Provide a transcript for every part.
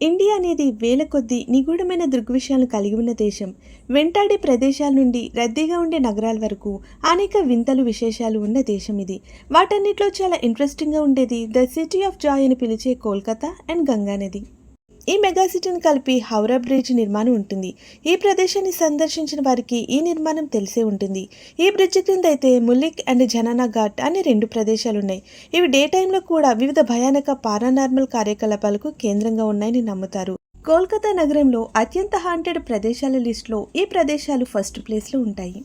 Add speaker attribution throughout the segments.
Speaker 1: India అనేది వేల కొద్దీ నిగూఢమైన దృగ్విషయాలను కలిగి ఉన్న దేశం. వెంటాడే ప్రదేశాల నుండి రద్దీగా ఉండే నగరాల వరకు అనేక వింతలు విశేషాలు ఉన్న దేశం ఇది. వాటన్నిటిలో చాలా ఇంట్రెస్టింగ్గా ఉండేది ద సిటీ ఆఫ్ జాయ్ అని పిలిచే కోల్కతా అండ్ గంగా నది. ఈ మెగా సిటీని కలిపి హౌరా బ్రిడ్జ్ నిర్మాణం ఉంటుంది. ఈ ప్రదేశాన్ని సందర్శించిన వారికి ఈ నిర్మాణం తెలిసే ఉంటుంది. ఈ బ్రిడ్జ్ క్రింద అయితే ముల్లిక్ అండ్ జనానా ఘాట్ అనే రెండు ప్రదేశాలు ఉన్నాయి. ఇవి డే టైంలో కూడా వివిధ భయానక పారానార్మల్ కార్యకలాపాలకు కేంద్రంగా ఉన్నాయని నమ్ముతారు. కోల్కతా నగరంలో అత్యంత హాంటెడ్ ప్రదేశాల లిస్టులో ఈ ప్రదేశాలు ఫస్ట్ ప్లేస్లో ఉంటాయి.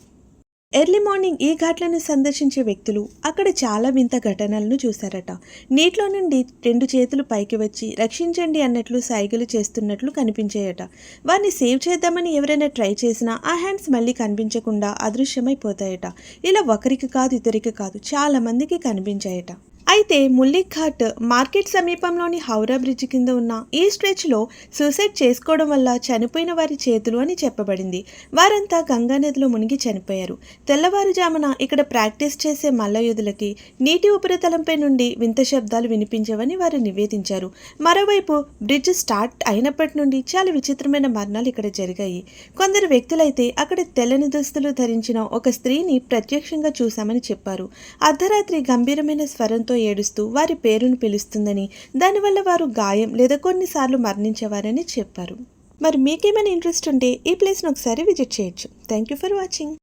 Speaker 1: ఎర్లీ మార్నింగ్ ఈ ఘాట్లను సందర్శించే వ్యక్తులు అక్కడ చాలా వింత ఘటనలను చూశారట. నీటిలో నుండి రెండు చేతులు పైకి వచ్చి రక్షించండి అన్నట్లు సైగలు చేస్తున్నట్లు కనిపించాయట. వారిని సేవ్ చేద్దామని ఎవరైనా ట్రై చేసినా ఆ హ్యాండ్స్ మళ్ళీ కనిపించకుండా అదృశ్యమైపోతాయట. ఇలా ఒకరికి కాదు ఇద్దరికి కాదు చాలా మందికి కనిపించాయట. అయితే ముల్లిక్ ఘాట్ మార్కెట్ సమీపంలోని హౌరా బ్రిడ్జ్ కింద ఉన్న ఈ స్ట్రెచ్లో సూసైడ్ చేసుకోవడం వల్ల చనిపోయిన వారి చేతులు అని చెప్పబడింది. వారంతా గంగా నదిలో మునిగి చనిపోయారు. తెల్లవారుజామున ఇక్కడ ప్రాక్టీస్ చేసే మల్లయోధులకి నీటి ఉపరితలంపై నుండి వింత శబ్దాలు వినిపించవని వారు నివేదించారు. మరోవైపు బ్రిడ్జ్ స్టార్ట్ అయినప్పటి నుండి చాలా విచిత్రమైన మరణాలు ఇక్కడ జరిగాయి. కొందరు వ్యక్తులైతే అక్కడ తెల్లని దుస్తులు ధరించిన ఒక స్త్రీని ప్రత్యక్షంగా చూశామని చెప్పారు. అర్ధరాత్రి గంభీరమైన స్వరంతో ఏడుస్తూ వారి పేరును పిలుస్తుందని, దానివల్ల వారు గాయం లేదా కొన్నిసార్లు మరణించేవారని చెప్పారు. మరి మీకేమైనా ఇంట్రెస్ట్ ఉంటే ఈ ప్లేస్ను ఒకసారి విజిట్ చేయొచ్చు. Thank you for watching.